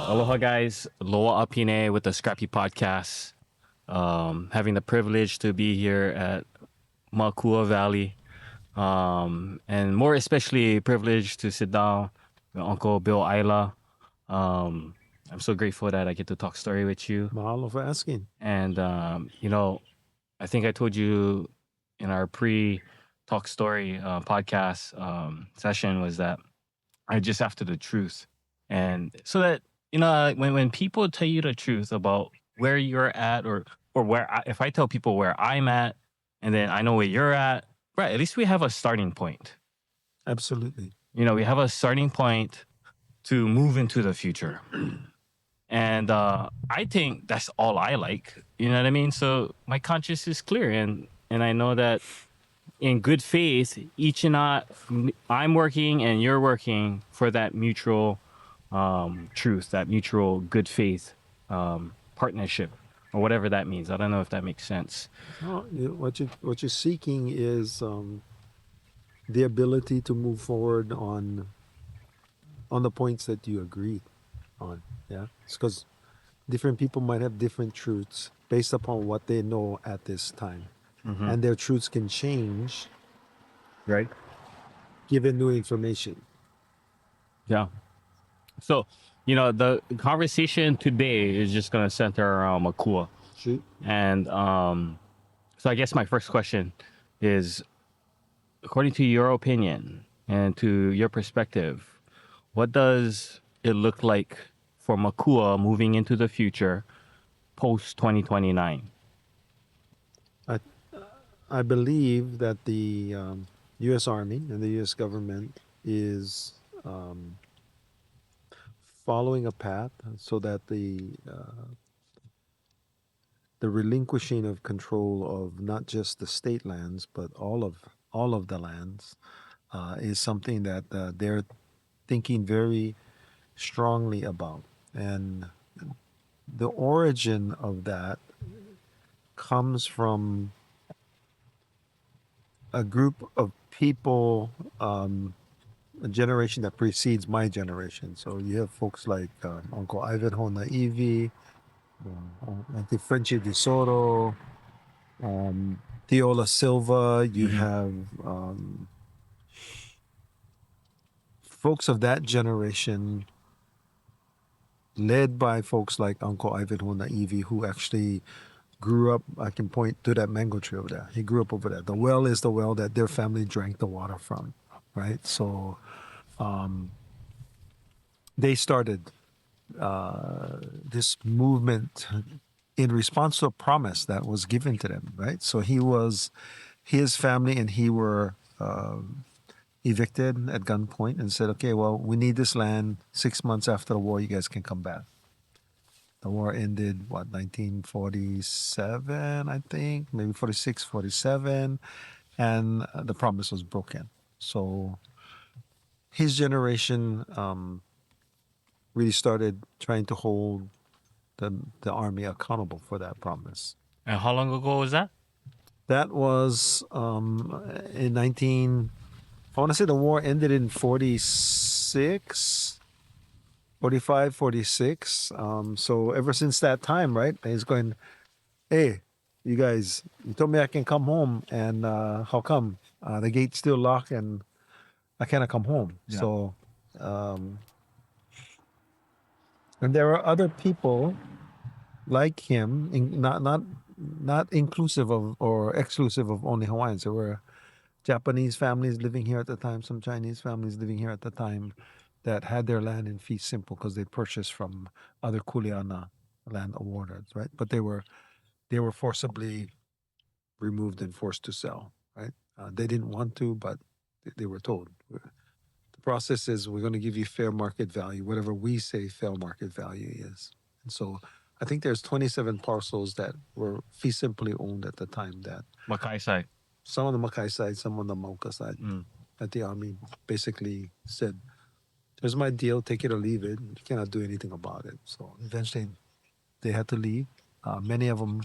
Aloha, guys. Loa Apine with the Scrappy podcast. Having the privilege to be here at Makua Valley. And more especially privileged to sit down with Uncle Bill Aila. I'm so grateful that I get to talk story with you. Mahalo for asking. And, I think I told you in our pre-talk story podcast session was that I just after the truth. And so that, when people tell you the truth about where you're at or where if I tell people where I'm at and then I know where you're at, right, at least we have a starting point. Absolutely. We have a starting point to move into the future. And I think that's all I like. You know what I mean? So my conscience is clear. And I know that in good faith, I'm working and you're working for that mutual truth, that mutual good faith partnership, or whatever that means. I don't know if that makes sense. What you're seeking is the ability to move forward on the points that you agree on. Yeah, it's because different people might have different truths based upon what they know at this time, and their truths can change, right? Given new information. Yeah. So, the conversation today is just going to center around Makua. Shoot. And so I guess my first question is, according to your opinion and to your perspective, what does it look like for Makua moving into the future post 2029? I believe that the U.S. Army and the U.S. government is following a path so that the relinquishing of control of not just the state lands but all of the lands is something that they're thinking very strongly about, and the origin of that comes from a group of people, a generation that precedes my generation. So you have folks like Uncle Ivanhoe, Auntie Frenchie de Soto, Theola Silva. You have folks of that generation led by folks like Uncle Ivanhoe Naivi, who actually grew up. I can point to that mango tree over there. He grew up over there. The well is the well that their family drank the water from, right? So they started this movement in response to a promise that was given to them, right? So his family and he were evicted at gunpoint and said, okay, well, we need this land. 6 months after the war, you guys can come back. The war ended, 1947, I think, maybe 46, 47, and the promise was broken. So his generation really started trying to hold the army accountable for that promise. And how long ago was that? That was in I want to say the war ended in 46, 45, 46. So ever since that time, right, he's going, hey, you guys, you told me I can come home, and how come? The gate's still locked and I cannot come home. Yeah. So, and there are other people like him, not inclusive of or exclusive of only Hawaiians. There were Japanese families living here at the time, some Chinese families living here at the time that had their land in fee simple because they purchased from other kuleana land awarders, right? But they were forcibly removed and forced to sell, right? They didn't want to, but they were told. The process is we're going to give you fair market value, whatever we say fair market value is. So I think there's 27 parcels that were fee simply owned at the time. That Makai side. some on the Makai side, some on the Mauka side. Mm. That the Army basically said, "Here's my deal. Take it or leave it. You cannot do anything about it." So eventually, they had to leave. Many of them,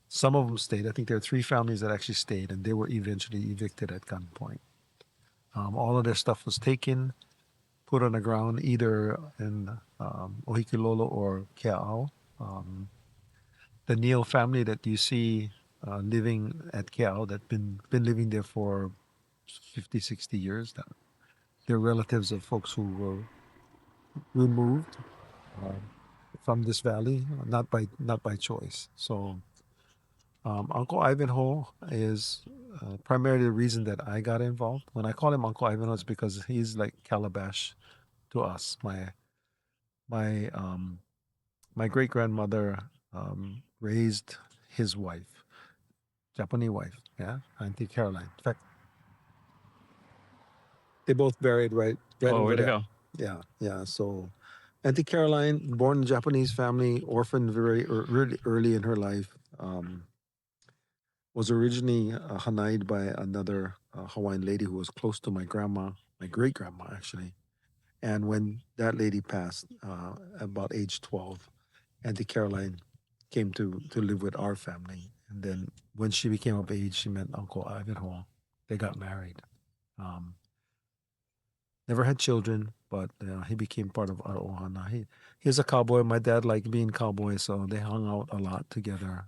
some of them stayed. I think there are 3 families that actually stayed, and they were eventually evicted at gunpoint. All of their stuff was taken, put on the ground, either in Ohikilolo or Kea'au. The Neal family that you see living at Kea'au, that been living there for 50, 60 years. That they're relatives of folks who were removed from this valley, not by choice. So Uncle Ivanhoe is primarily the reason that I got involved. When I call him Uncle Ivanhoe, it's because he's like Calabash to us. My my great grandmother raised his wife, Japanese wife, yeah, Auntie Caroline. In fact, they both buried right Oh, over where'd it there. go? Yeah, yeah. So Auntie Caroline, born in a Japanese family, orphaned really early in her life. Was originally hanai'd by another Hawaiian lady who was close to my grandma, my great grandma actually. And when that lady passed, about age 12, Auntie Caroline came to live with our family. And then when she became of age, she met Uncle Ivanhoe. They got married. Um, Never had children, but he became part of our ohana. He's a cowboy. My dad liked being cowboy, so they hung out a lot together.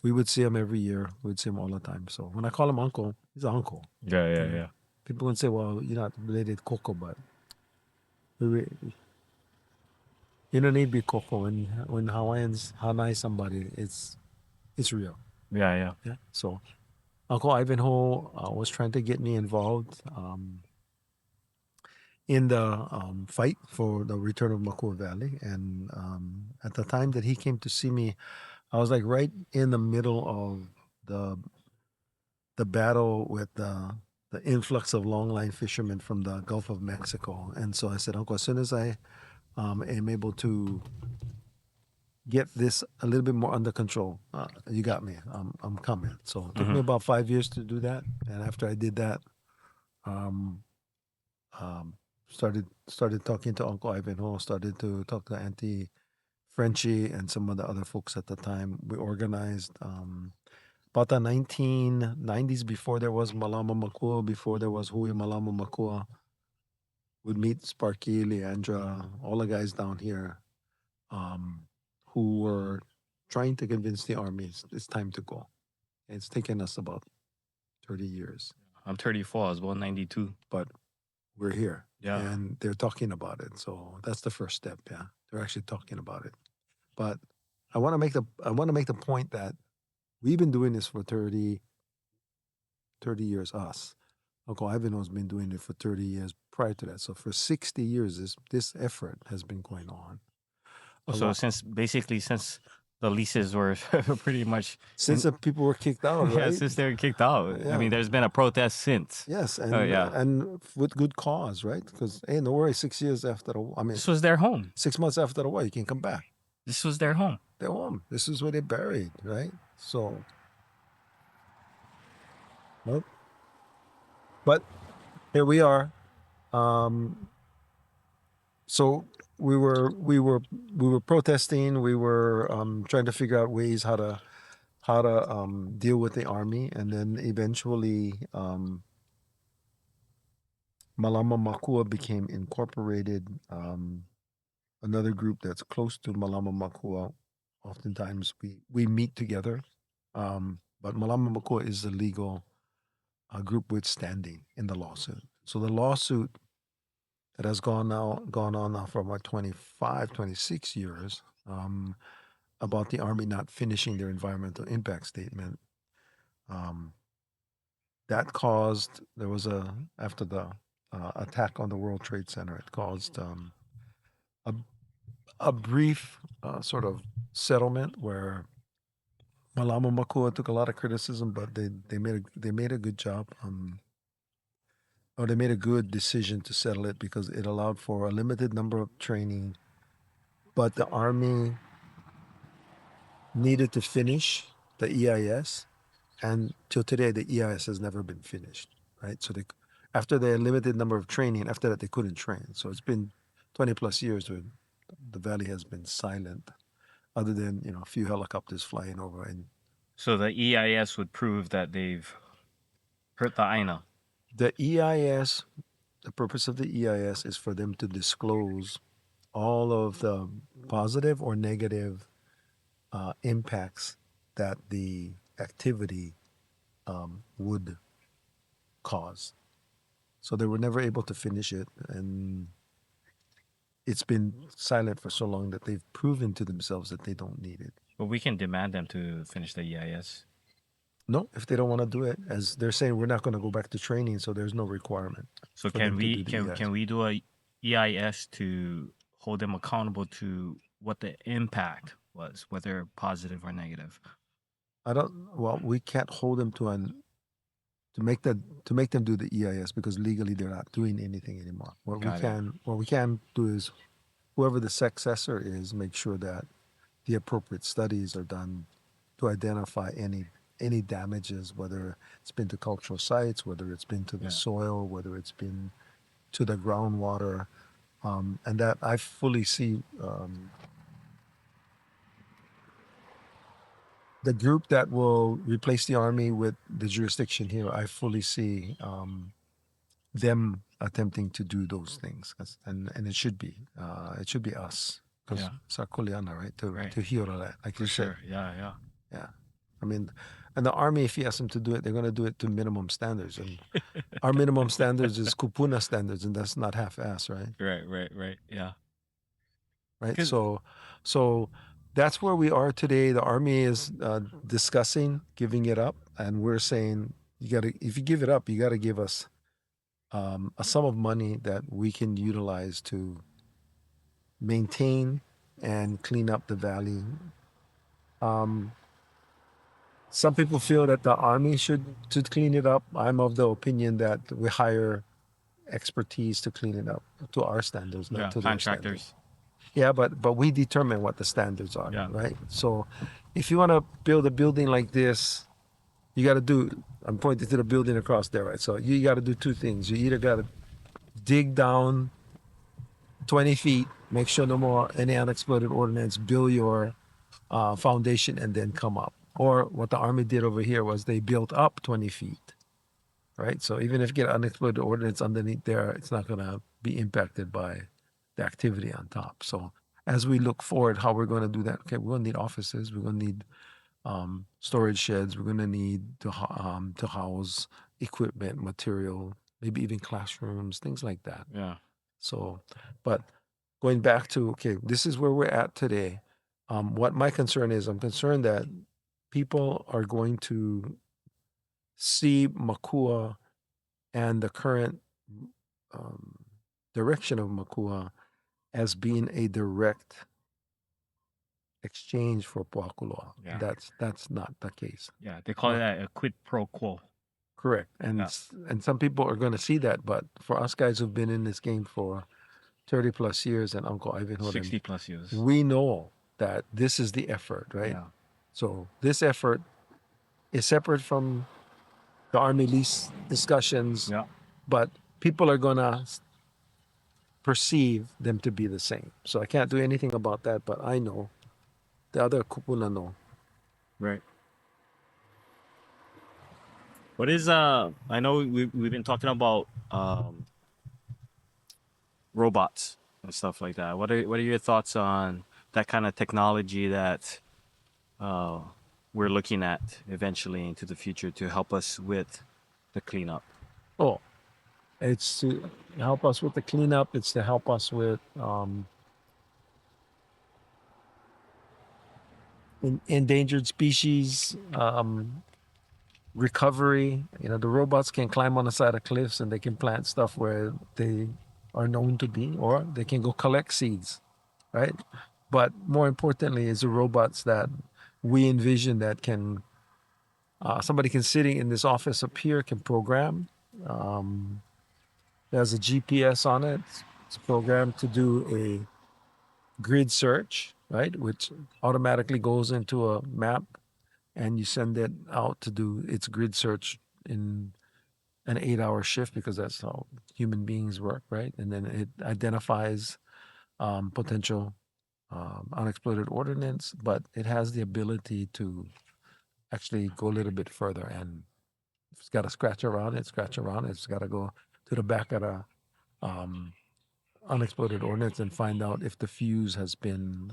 We would see him every year. We'd see him all the time. So when I call him uncle, he's an uncle. Yeah. People would say, "Well, you're not related Coco," but you don't need to be Coco. When Hawaiians Hanai somebody, it's real. Yeah. Yeah. So Uncle Ivanhoe was trying to get me involved in the fight for the return of Makua Valley, and at the time that he came to see me, I was like right in the middle of the the battle with the influx of longline fishermen from the Gulf of Mexico. And so I said, Uncle, as soon as I am able to get this a little bit more under control, you got me. I'm coming. So it took me Mm-hmm. about 5 years to do that. And after I did that, um, um, started talking to Uncle Ivanhoe, started to talk to Auntie Frenchie and some of the other folks at the time. We organized about the 1990s, before there was Malama Makua, before there was Hui Malama Makua. Would meet Sparky, Leandra, all the guys down here um, who were trying to convince the army it's time to go. It's taken us about 30 years, I'm 34. I was born 92. but we're here. Yeah. And they're talking about it. So that's the first step. Yeah. They're actually talking about it. But I want to make the point that we've been doing this for 30 years, us. Uncle Ivanhoe's been doing it for 30 years prior to that. So for 60 years, this effort has been going on. So since the leases were pretty much Since the people were kicked out, yeah, right? since they were kicked out. I Yeah. mean, there's been a protest since. Yes, Oh yeah, and with good cause, right? Because hey, no worry, 6 years after the, I mean, this was their home. 6 months after the war, you can come back. This was their home. They're home. This is where they're buried, right? So, well, but here we are. So we were protesting. We were trying to figure out ways how to deal with the army, and then eventually Malama Makua became incorporated. Another group that's close to Malama Makua. Oftentimes we meet together, but Malama Makua is the legal group with standing in the lawsuit. So the lawsuit that has gone on now for about 25, 26 years about the Army not finishing their environmental impact statement. Um, that caused, there was after the attack on the World Trade Center, it caused a, a brief sort of settlement where Malama Makua took a lot of criticism, but they made a good job. Or they made a good decision to settle it because it allowed for a limited number of training but the Army needed to finish the EIS, and till today the EIS has never been finished, right? So after the limited number of training, after that they couldn't train. So it's been 20 plus years where the valley has been silent, other than a few helicopters flying over. And So the EIS would prove that they've hurt the ʻāina. the EIS, the purpose of the EIS is for them to disclose all of the positive or negative impacts that the activity would cause. So they were never able to finish it, and it's been silent for so long that they've proven to themselves that they don't need it. But we can demand them to finish the EIS. No, if they don't want to do it, as they're saying, we're not going to go back to training, so there's no requirement. So for can them to we do the can EIS. can we do a EIS to hold them accountable to what the impact was, whether positive or negative? Well, we can't hold them to make them do the EIS, because legally they're not doing anything anymore. What Got it. we can do is, whoever the successor is, make sure that the appropriate studies are done to identify any damages, whether it's been to cultural sites, whether it's been to the Yeah. soil, whether it's been to the groundwater, and that I fully see the group that will replace the Army with the jurisdiction here. I fully see them attempting to do those things, and it should be us, because Yeah. it's our kuleana, right? Right. To heal that, like For you said. sure. Yeah. Yeah. I mean, and the Army, if you ask them to do it, they're going to do it to minimum standards. And our minimum standards is kupuna standards, and that's not half-ass, right? Right. Yeah. Right. 'Cause- So that's where we are today. The Army is discussing giving it up, and we're saying, if you give it up, you got to give us a sum of money that we can utilize to maintain and clean up the valley. Some people feel that the Army should clean it up. I'm of the opinion that we hire expertise to clean it up to our standards, not Yeah. to their standards. Contractors. Yeah, but we determine what the standards are, Yeah. right? So if you want to build a building like this, you got to do, I'm pointing to the building across there, right? So you got to do two things. You either got to dig down 20 feet, make sure no more any unexploded ordnance, build your foundation, and then come up. Or what the Army did over here was they built up 20 feet, right? So even if you get unexploded ordnance underneath there, it's not going to be impacted by the activity on top. So as we look forward, how we're going to do that, okay, we're going to need offices, we're going to need storage sheds, we're going to need to house equipment, material, maybe even classrooms, things like that. Yeah. So, but going back to, okay, this is where we're at today. What my concern is, I'm concerned that people are going to see Makua and the current direction of Makua as being a direct exchange for Puakuloa. Yeah. That's not the case. Yeah. They call it a quid pro quo. Correct. And Yeah. and some people are going to see that, but for us guys who've been in this game for 30 plus years, and Uncle Ivanhoe, 60 plus years. we know that this is the effort, right? Yeah. So this effort is separate from the Army lease discussions, Yeah. but people are going to perceive them to be the same. So I can't do anything about that, but I know the other kupuna know. Right. What is I know we've been talking about robots and stuff like that. What are your thoughts on that kind of technology that we're looking at eventually into the future to help us with the cleanup? Oh, it's to help us with the cleanup. It's to help us with endangered species recovery. The robots can climb on the side of cliffs, and they can plant stuff where they are known to be, or they can go collect seeds, right? But more importantly is the robots that we envision that can, somebody can sitting in this office up here can program. There's a GPS on it. It's programmed to do grid search, right, which automatically goes into a map, and you send it out to do its grid search in an 8-hour shift because that's how human beings work, right? And then it identifies potential unexploded ordnance, but it has the ability to actually go a little bit further. And if it's got to scratch around it, scratch around it. It's got to go to the back of the um, unexploded ordnance and find out if the fuse has been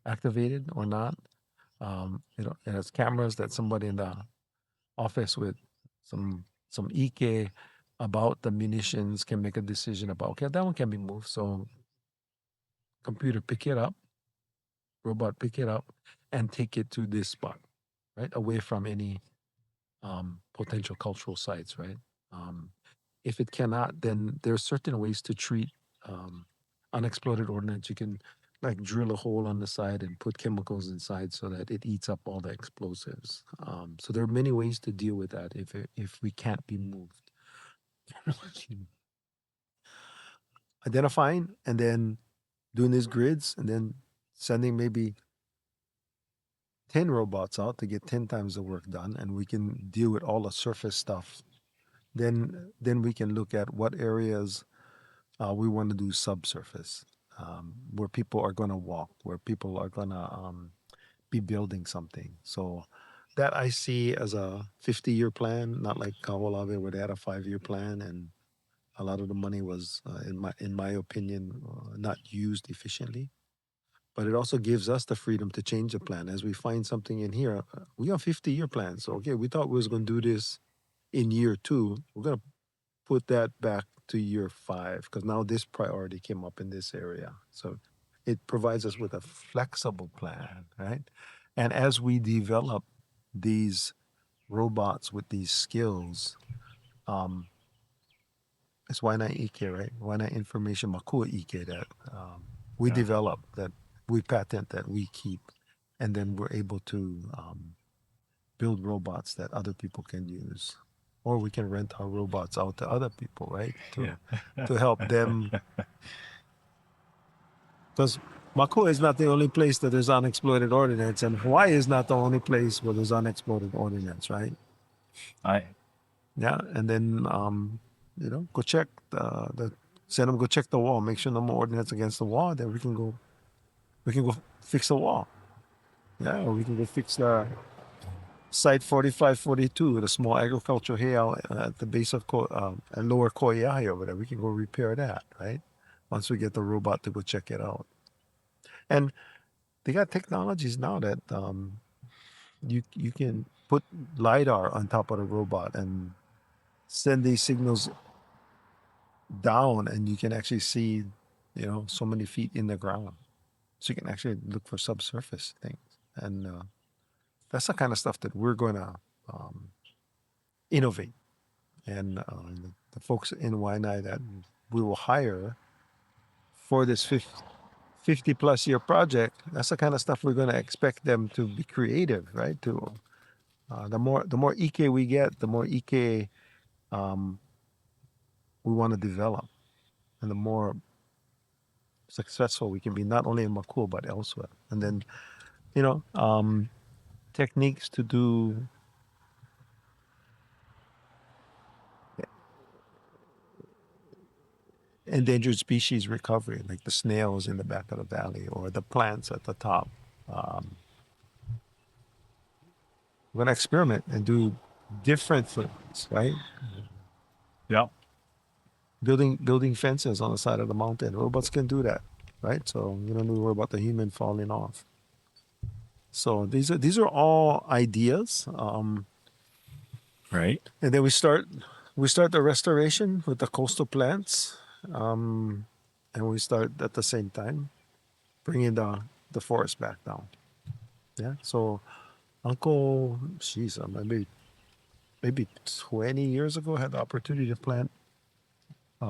activated or not. It has cameras that somebody in the office with some Ike about the munitions can make a decision about, okay, that one can be moved. So computer pick it up, robot pick it up, and take it to this spot, right, away from any potential cultural sites, right? Um, if it cannot, then there are certain ways to treat um, unexploded ordnance. You can like drill a hole on the side and put chemicals inside so that it eats up all the explosives. So there are many ways to deal with that if we can't be moved. Identifying and then doing these grids and then sending maybe 10 robots out to get 10 times the work done, and we can deal with all the surface stuff. Then we can look at what areas we want to do subsurface, where people are going to walk, where people are going to be building something. So that I see as a 50-year plan, not like Kawalawe where they had a 5-year plan, and a lot of the money was, in my opinion, not used efficiently. But it also gives us the freedom to change the plan as we find something in here. We have 50-year plans. So okay, we thought we was going to do this in year 2. We're going to put that back to year 5 because now this priority came up in this area. So it provides us with a flexible plan, right? And as we develop these robots with these skills, um, it's WWII Ike, right? WWII information Makua Ike that we Yeah. develop, that we patent, that we keep, and then we're able to build robots that other people can use, or we can rent our robots out to other people, right? To help them, because Makua is not the only place that there's unexploded ordnance, and Hawaii is not the only place where there's unexploded ordnance, right? I Yeah, and then go check send them go check the wall, make sure no more ordnance against the wall. Then we can go fix the wall. Yeah, or we can go fix the Site 4542, the small agricultural hail at the base of Lower Koiahi over there. We can go repair that, right? Once we get the robot to go check it out. And they got technologies now that you can put LiDAR on top of the robot and send these signals down, and you can actually see, so many feet in the ground. So you can actually look for subsurface things. And that's the kind of stuff that we're going to innovate. And the folks in WNI that we will hire for this 50 plus year project, that's the kind of stuff we're going to expect them to be creative, right? To the more Ike we get, the more Ike we want to develop, and the more successful we can be, not only in Makua but elsewhere. And then, you know, um, techniques to do endangered species recovery, like the snails in the back of the valley or the plants at the top. Um, we're going to experiment and do different things, right? yeah. Building fences on the side of the mountain. Robots can do that, right? So you don't need to worry about the human falling off. So these are all ideas, Right. and then we start the restoration with the coastal plants, um, and we start at the same time bringing the forest back down. Yeah. So Uncle, she's maybe 20 years ago had the opportunity to plant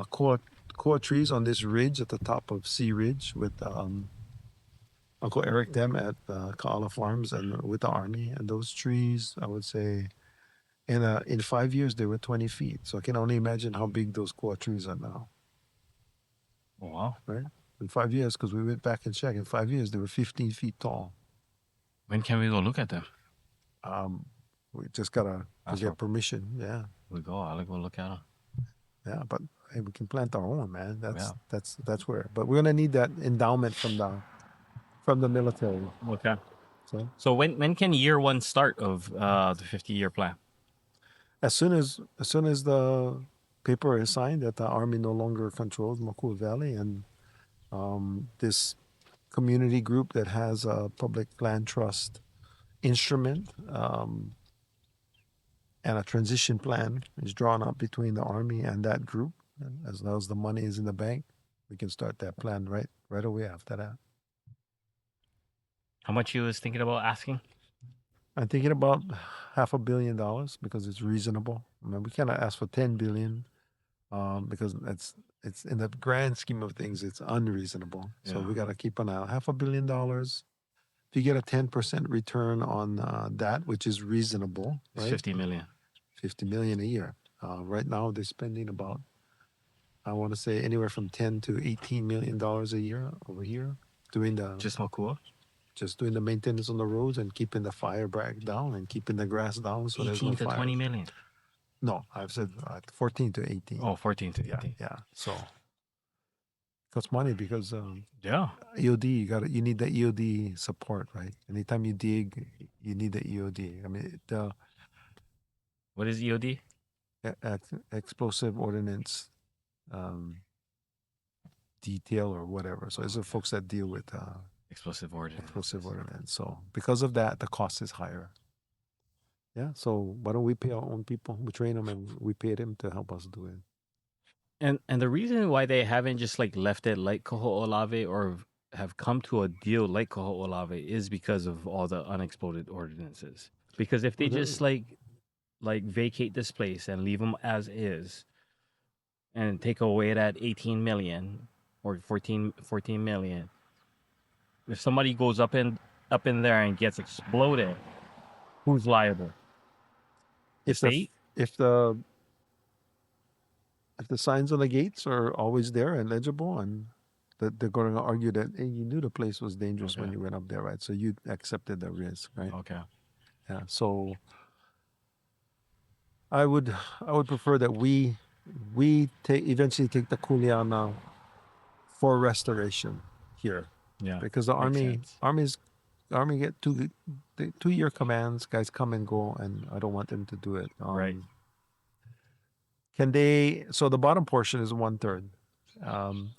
core trees on this ridge at the top of Sea Ridge with Uncle Eric them at Kaala Farms and with the Army. And those trees, I would say, in 5 years they were 20 feet. So I can only imagine how big those core trees are now, Wow. right? In 5 years, because we went back and checked, in 5 years, they were 15 feet tall. When can we go look at them? We just got to Ask get for- permission. Yeah. We go. I'll go look at them. Yeah, but hey, we can plant our own, man. Yeah. That's where. But we're gonna need that endowment from the military. Okay. So when can year one start of the 50-year plan? as soon as the paper is signed that the Army no longer controls Makua Valley, and this community group that has a public land trust instrument and a transition plan is drawn up between the Army and that group, and as long as the money is in the bank, we can start that plan right away after that. How much you was thinking about asking? I'm thinking about $500 million because it's reasonable. I mean, we cannot ask for 10 billion because it's in the grand scheme of things, it's unreasonable. So Yeah. we got to keep an eye out. $500 million. If you get a 10% return on that, which is reasonable, It's right? 50 million. 50 million a year. Right now, they're spending about, I want to say, anywhere from 10 to 18 million dollars a year over here doing Just Makua? just doing the maintenance on the roads and keeping the fire brag down and keeping the grass down so there's 18 no to fire. 20 million. No, I've said 14 to 18. Oh, 14 to 18. Yeah. So costs money because Yeah. EOD, you need the EOD support, right? Anytime you dig, you need the EOD. I mean, the What is EOD? explosive ordnance detail or whatever. So it's the folks that deal with Explosive ordnance. explosive ordnance. So because of that, the cost is higher. Yeah. So why don't we pay our own people? We train them and we pay them to help us do it. And the reason why they haven't just like left it like Kaho'olawe or have come to a deal like Kaho'olawe is because of all the unexploded ordinances. Because if they Well, just like vacate this place and leave them as is and take away that 18 million or 14 million, if somebody goes up in there and gets exploded, who's liable? The state? If the signs on the gates are always there and legible, and that they're going to argue that hey, you knew the place was dangerous when Okay. you went up there, right? So you accepted the risk, right? Okay. Yeah. So I would prefer that we eventually take the Kuleana for restoration here, Yeah. because the Makes sense. army get 2-year commands, guys come and go, and I don't want them to do it. Right. Can they? So the bottom portion is 1/3.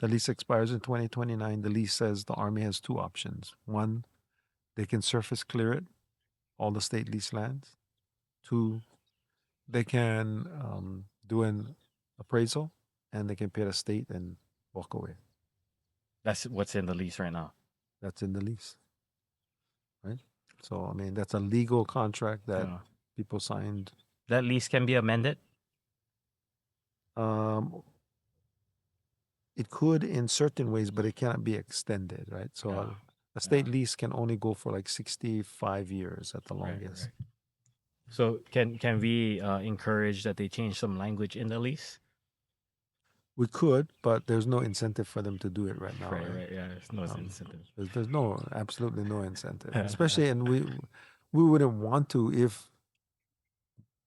The lease expires in 2029. The lease says the Army has 2 options. One, they can surface clear it, all the state lease lands. 2, they can do an appraisal and they can pay the state and walk away. That's what's in the lease right now. That's in the lease, right? So I mean, that's a legal contract that Yeah. people signed. That lease can be amended. It could in certain ways, but it cannot be extended, right? So Yeah. a state lease can only go for like 65 years at the longest. Right. So can we encourage that they change some language in the lease? We could, but there's no incentive for them to do it right now. Right. Yeah. There's no incentive. There's absolutely no incentive, especially, and we wouldn't want to if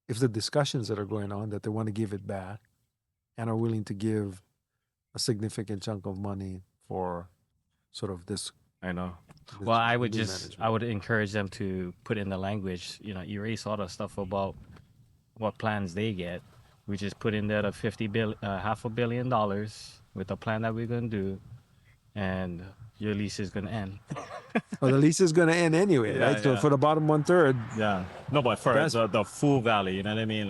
the discussions that are going on that they want to give it back and are willing to give a significant chunk of money for sort of this. I know. this Well, I new would management. encourage them to put in the language, erase all the stuff about what plans they get. We just put in there the $500 million with the plan that we're gonna do, and your lease is gonna end. Well, the lease is going to end anyway, Yeah, right? So yeah. for the bottom 1/3, Yeah. No, but for That's- the full valley, you know what I mean?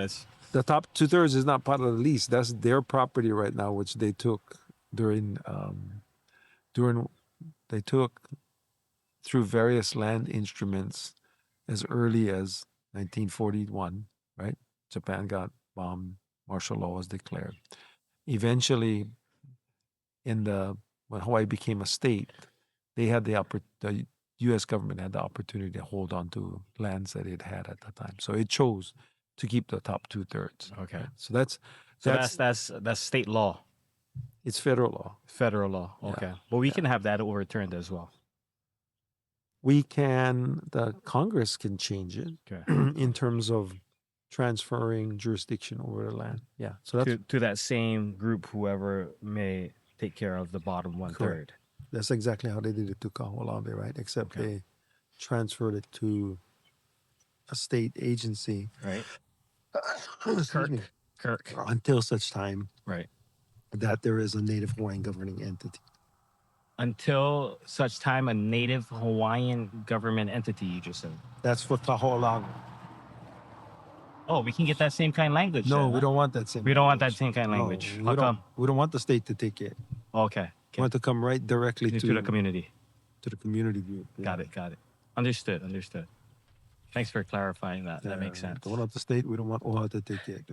the top 2/3 is not part of the lease. That's their property right now, which they took during they took through various land instruments as early as 1941, right? Japan got bombed, martial law was declared. Eventually, when Hawaii became a state, they had the U.S. government had the opportunity to hold on to lands that it had at the time. So it chose to keep the top 2/3. Okay. So that's So that's state law. It's federal law. Federal law. Yeah, Okay. But we yeah. can have that overturned as well. We can, the Congress can change it Okay. in terms of transferring jurisdiction over the land. Yeah. So that's To that same group, whoever may take care of the bottom one correct. third. That's exactly how they did it to Kaho'olawe, right? Except Okay. they transferred it to a state agency. Right. Excuse me. Kirk. Until such time Right. that there is a Native Hawaiian governing entity. Until such time a native Hawaiian government entity, you just said. That's for Kaho'olawe. Oh, we can get that same kind of language. No, then, we huh? don't want that same. We don't want that language. same kind of No, language. we How don't. come? We don't want the state to take it. Okay. We want to come right directly To the community. to the community group. Yeah. Got it. Understood. Thanks for clarifying that. That makes sense. Don't want the state. We don't want OHA to take it.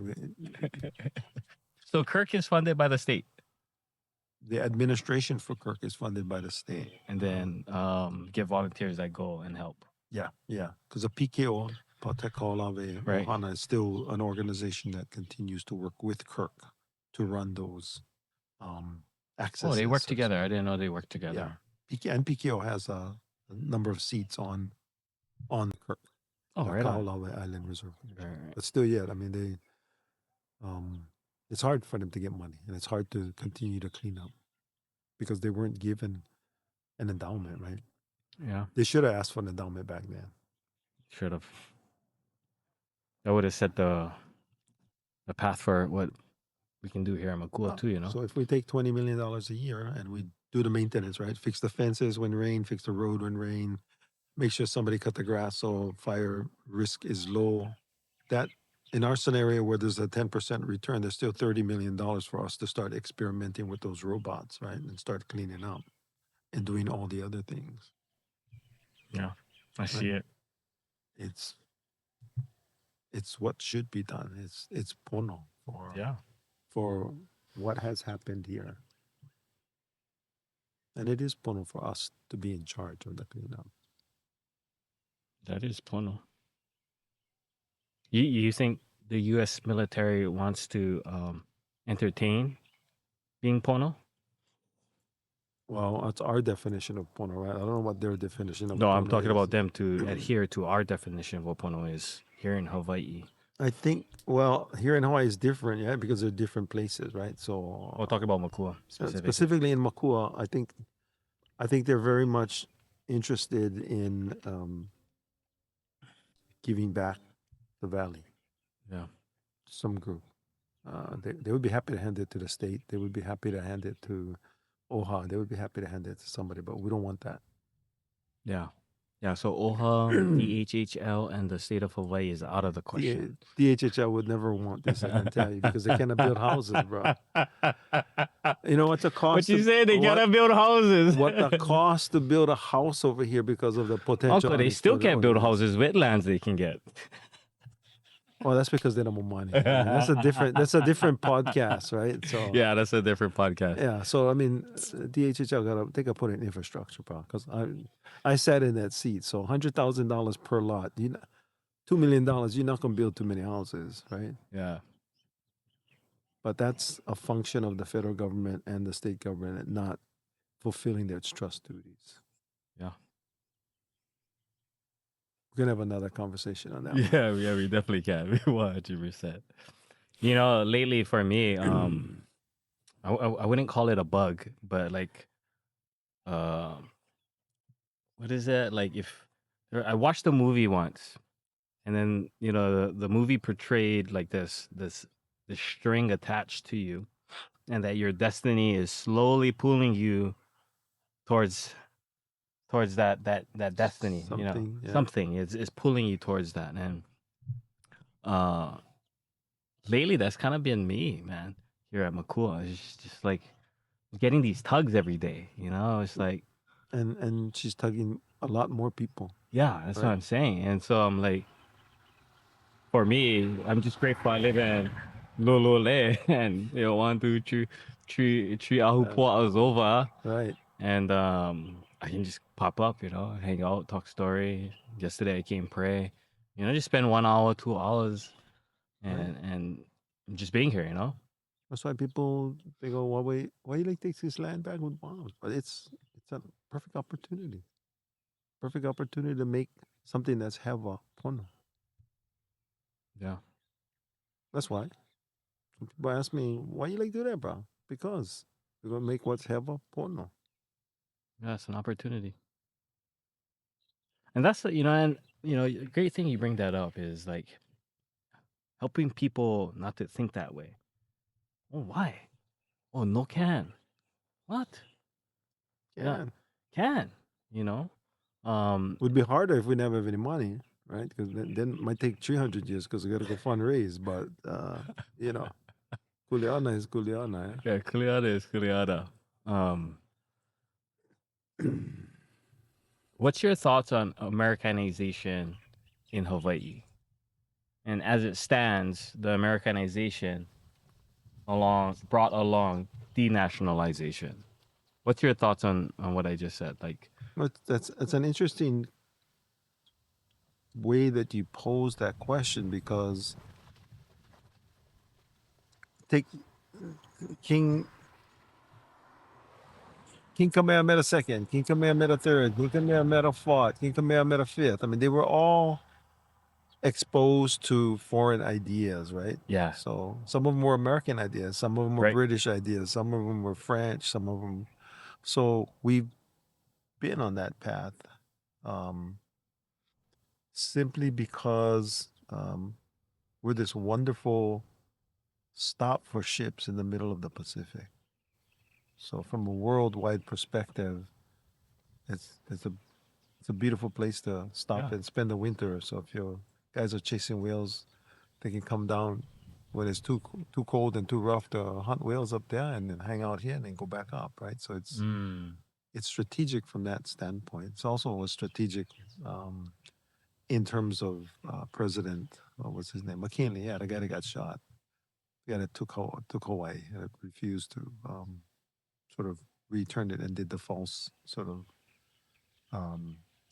So Kirk is funded by the state. The administration for Kirk is funded by the state. And then get volunteers that go and help. Yeah. Because the PKO, Patekolawe Right. Ohana, is still an organization that continues to work with Kirk to run those access. Oh, they work together. I didn't know they worked together. And PKO has a number of seats on Kirk. Oh, right on. Kaho'olawe Island Reserve. Right. But still, I mean, they, it's hard for them to get money, and it's hard to continue to clean up because they weren't given an endowment, right? Yeah. They should have asked for an endowment back then. Should have. That would have set the path for what we can do here in Makua too, you know? So if we take $20 million a year and we do the maintenance, right? Fix the fences when rain, fix the road when rain, make sure somebody cut the grass so fire risk is low. That, in our scenario where there's a 10% return, there's still $30 million for us to start experimenting with those robots, right? And start cleaning up and doing all the other things. Yeah. I see it. It's what should be done. It's pono for what has happened here. And it is pono for us to be in charge of the cleanup. That is pono. You think the U.S. military wants to entertain being pono? Well, that's our definition of pono, right? I don't know what their definition of No, pono I'm talking is. about them to adhere to our definition of what pono is here in Hawaii. I think, well, here in Hawaii is different, yeah, because they're different places, right? So I'll talk about Makua specifically. specifically in Makua, I think they're very much interested in giving back the valley. Yeah. Some group. They would be happy to hand it to the state. They would be happy to hand it to OHA. They would be happy to hand it to somebody, but we don't want that. Yeah. Yeah, so OHA, DHHL, and the state of Hawaii is out of the question. DHHL would never want this, I can tell you, because they cannot build houses, bro. You know what's the cost? What you say? They gotta build houses. What the cost to build a house over here because of the potential? Uncle, they still can't build houses with lands they can get. Well, that's because they don't have money. I mean, that's a different podcast, right? So Yeah, that's a different podcast. yeah. So I mean, DHHL they gotta put in infrastructure, bro. Because I sat in that seat. So $100,000 per lot. $2 million. You're not gonna build too many houses, right? Yeah. But that's a function of the federal government and the state government not fulfilling their trust duties. Yeah. We're gonna have another conversation on that. one. Yeah, we definitely can. 100%. You know, lately for me, I wouldn't call it a bug, but like, what is it? Like if I watched a movie once, and then you know the movie portrayed like this string attached to you, and that your destiny is slowly pulling you towards that destiny. You know, Something, yeah. something is pulling you towards that, and lately that's kind of been me, man. Here at Makua, it's just like getting these tugs every day. You know, it's like. And she's tugging a lot more people. Yeah, that's what Right. I'm saying. And so I'm like, for me, I'm just grateful I live in Lolole and 1, 2, 3 Ahupua'a is over. Right. And I can just pop up, hang out, talk story. Yesterday I came pray. Just spend 1 hour, 2 hours and just being here, That's why people they go, why you like takes his land back with bombs? But it's a perfect opportunity. Perfect opportunity to make something that's heva pono. Yeah. That's why. When people ask me, why you like do that, bro? Because we're gonna make what's heva pono. Yeah, it's an opportunity. And that's a great thing you bring that up is like helping people not to think that way. Oh, why? Oh, no can. What? Yeah, Yeah. can, you know? Um, Would be harder if we never have any money, right? Because then it might take 300 years because we got to go fundraise. But, you know, kuleana is kuleana. yeah, Kuleana is Kuleana. Um, what's your thoughts on Americanization in Hawaii? And as it stands, the Americanization brought along denationalization. What's your thoughts on what I just said? Like, But that's an interesting way that you pose that question because take King King Kamehameha II, King Kamehameha III, King Kamehameha IV, King Kamehameha V. I mean, they were all exposed to foreign ideas, right? yeah, So some of them were American ideas, some of them were right. British ideas, some of them were French, some of them. So we've been on that path um, simply because we're this wonderful stop for ships in the middle of the Pacific. So from a worldwide perspective, it's a beautiful place to stop Yeah. and spend the winter. So if your guys are chasing whales, they can come down when it's too cold and too rough to hunt whales up there and then hang out here and then go back up, right? So Mm. it's strategic from that standpoint. It's also a strategic in terms of President, what was his name? McKinley, yeah, the guy that got shot. The guy that took Hawaii, that refused to sort of return it and did the false sort of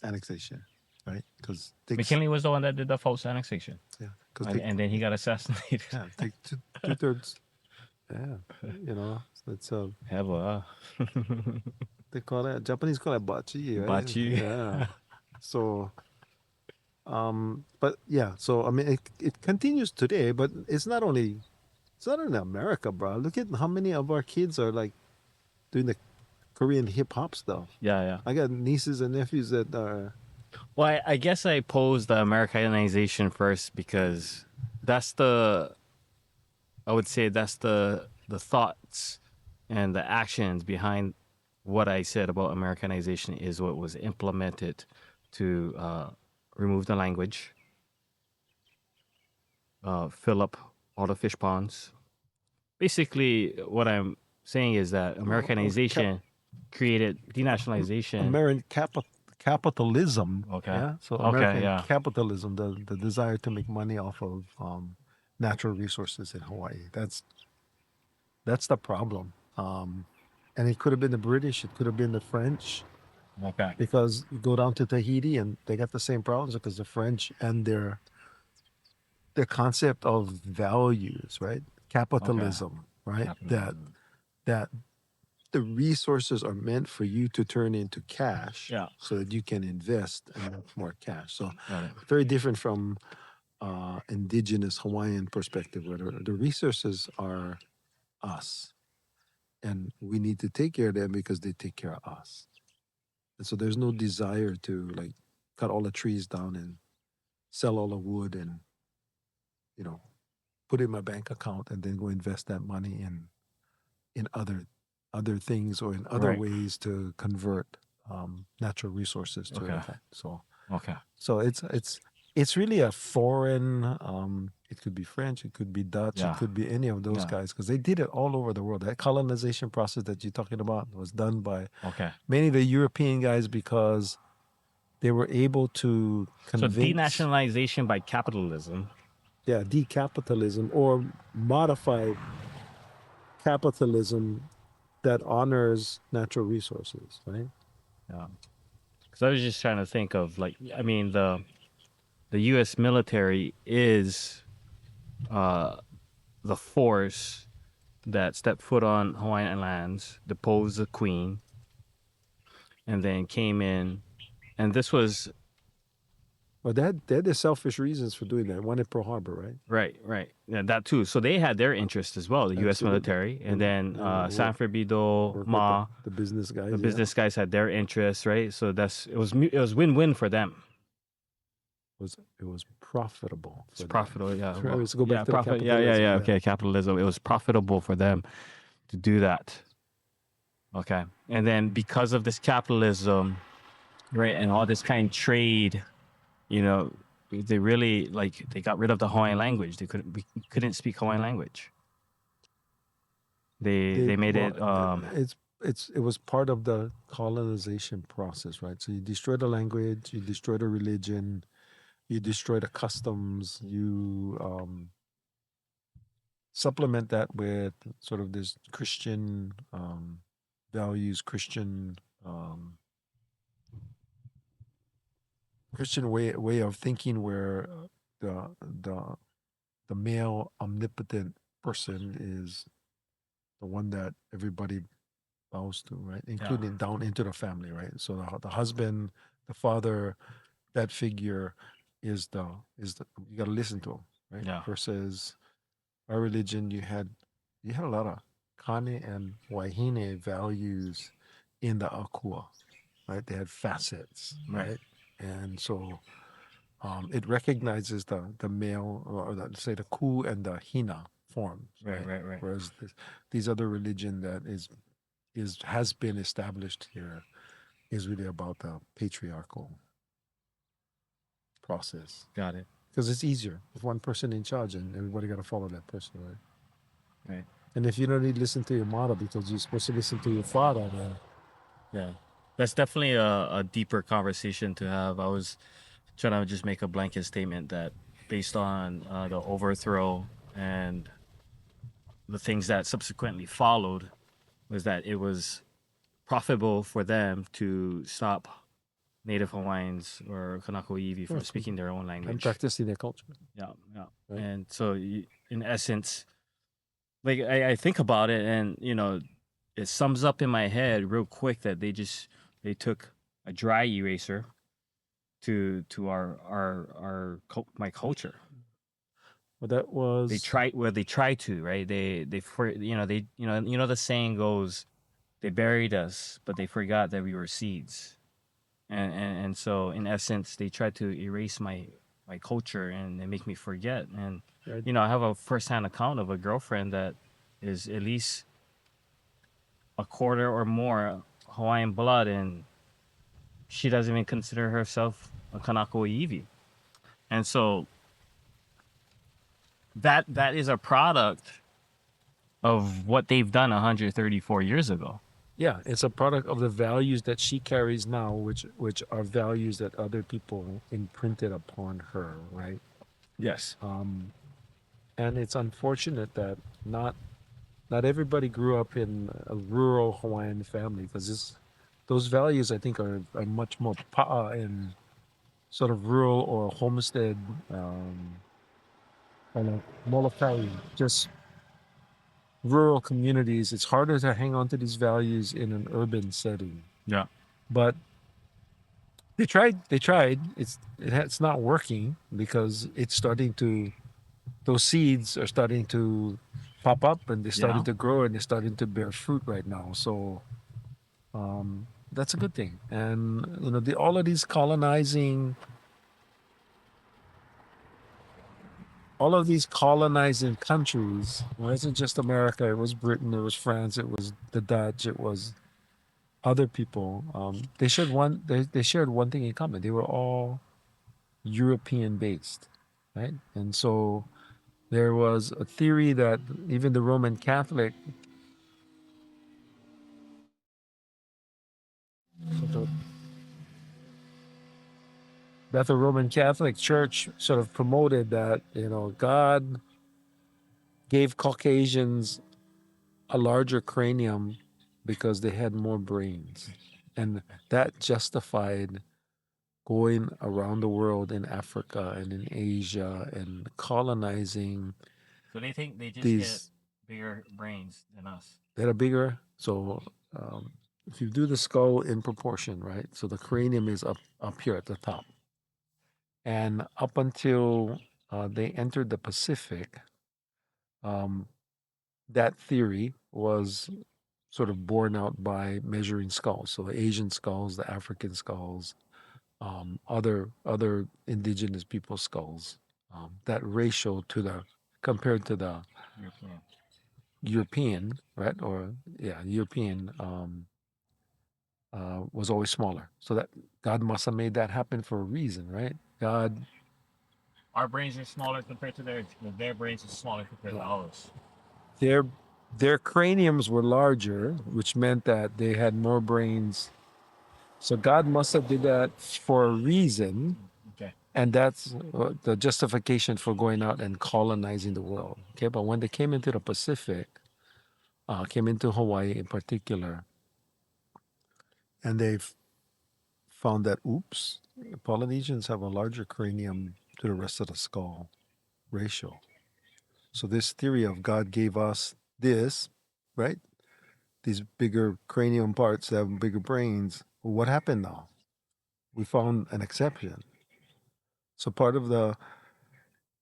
annexation, right? Because takes McKinley was the one that did the false annexation, yeah, because and then he got assassinated. yeah, take two thirds. Yeah, it's Have a they call that Japanese call it bachi, right? bachi. Yeah. So but yeah, so I mean it continues today, but it's not only America, bro. Look at how many of our kids are like doing the Korean hip hop stuff. Yeah, yeah. I got nieces and nephews that are Well, I guess I posed the Americanization first because that's the I would say that's the thoughts and the actions behind what I said about Americanization is what was implemented to remove the language, fill up all the fish ponds. Basically, what I'm saying is that cap, Americanization created denationalization. American capitalism. Okay. Yeah. So Okay. American Yeah. capitalism, the desire to make money off of natural resources in Hawaii. That's the problem. And it could have been the British, it could have been the French, Okay. because you go down to Tahiti and they got the same problems because the French and their concept of values, right? Okay. Capitalism, right? That Capitalism. that the resources are meant for you to turn into cash Yeah. so that you can invest and make more cash. So Got it. very different from indigenous Hawaiian perspective where the resources are us and we need to take care of them because they take care of us. And so there's no desire to like cut all the trees down and sell all the wood and you know put it in my bank account and then go invest that money in other things or in other Right. ways to convert natural resources to Okay. that. So Okay. so it's really a foreign. It could be French, it could be Dutch, it Yeah. could be any of those Yeah. guys because they did it all over the world. That colonization process that you're talking about was done by Okay. many of the European guys because they were able to So convince, denationalization by capitalism. yeah, decapitalism or modified capitalism that honors natural resources, right? Yeah. Because I was just trying to think of like I mean the U.S. military is the force that stepped foot on Hawaiian lands, deposed the queen, and then came in. And this was Well, they had their selfish reasons for doing that. One in Pearl Harbor, right? right. Yeah, that too. So they had their interest as well, the U.S. Absolutely. military, and then work- Sanford Bido, Work with Ma, the business guys. the business guys had their interests, right? So it was win-win for them. It was profitable. It's profitable, yeah. Well, let's go back to profit. the Yeah. capitalism, Okay, capitalism. It was profitable for them to do that. Okay, and then because of this capitalism, right, and all this kind of trade, you know, they really they got rid of the Hawaiian language. We couldn't speak Hawaiian language. They made it. It was part of the colonization process, right? So you destroy the language, you destroy the religion, you destroy the customs, you supplement that with sort of this Christian values, Christian way of thinking, where the male omnipotent person is the one that everybody bows to, right? Including down into the family, right? So the husband, the father, that figure is the you got to listen to him, right? Yeah. Versus our religion, you had a lot of Kane and Wahine values in the Akua, right? They had facets, right? And so it recognizes the male, or say the ku and the hina forms, Right. Whereas these other religion that has been established here is really about the patriarchal process. Got it. Because it's easier with one person in charge, and everybody got to follow that person, right? Right. And if you don't need to listen to your mother because you're supposed to listen to your father, then Yeah, that's definitely a deeper conversation to have. I was trying to just make a blanket statement that based on the overthrow and the things that subsequently followed, was that it was profitable for them to stop Native Hawaiians or Kanakaʻiwi from speaking their own and language. practicing their culture. Yeah. Right. And so, in essence, like I think about it, and it sums up in my head real quick that they took a dry eraser to my culture. Well, that was They tried to, right? The saying goes, they buried us, but they forgot that we were seeds. And so in essence they tried to erase my culture and make me forget. And Right. I have a firsthand account of a girlfriend that is at least a quarter or more Hawaiian blood, and she doesn't even consider herself a Kanakaʻiwi. And so that is a product of what they've done 134 years ago. Yeah, it's a product of the values that she carries now, which are values that other people imprinted upon her, right? Yes. And it's unfortunate that not everybody grew up in a rural Hawaiian family, because those values, I think, are much more pa'a in sort of rural or homestead, kind of Molokai, just rural communities. It's harder to hang on to these values in an urban setting. Yeah. But they tried. It's not working, because it's starting to, those seeds are starting to pop up, and they're starting to grow, and they're starting to bear fruit right now. So that's a good thing. And all of these colonizing countries, it wasn't just America, it was Britain, it was France, it was the Dutch, it was other people. They shared one thing in common. They were all European based, right? And so there was a theory that even the Roman Catholic Church sort of promoted that, God gave Caucasians a larger cranium because they had more brains. And that justified going around the world, in Africa and in Asia, and colonizing So they think they just these bigger brains than us. They had a bigger. So if you do the skull in proportion, right? So the cranium is up here at the top, and up until they entered the Pacific, um, that theory was sort of borne out by measuring skulls. So the Asian skulls, the African skulls, other indigenous people's skulls. That ratio to the compared to the European. European, right? Or European was always smaller. So that God must have made that happen for a reason, right? God, Our brains are smaller compared to theirs. Their brains are smaller compared to ours. their their craniums were larger, which meant that they had more brains. So God must have did that for a reason, Okay. and that's the justification for going out and colonizing the world. Okay, but when they came into the Pacific, came into Hawaii in particular, and they found that oops, Polynesians have a larger cranium to the rest of the skull ratio. So this theory of God gave us this, right? These bigger cranium parts that have bigger brains. Well, what happened now? We found an exception. So part of the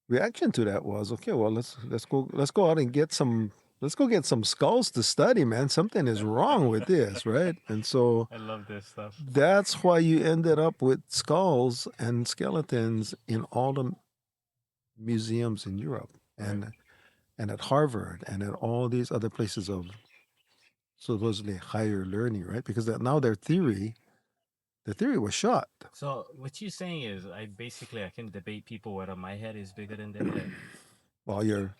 reaction to that was, okay, well, let's go out and get some skulls to study, man. Something is wrong with this, right? And so I love this stuff. that's why you ended up with skulls and skeletons in all the museums in Europe and at Harvard and at all these other places of supposedly higher learning, right? Because now their theory was shot. So what you're saying is, I can debate people whether my head is bigger than their head. Well, your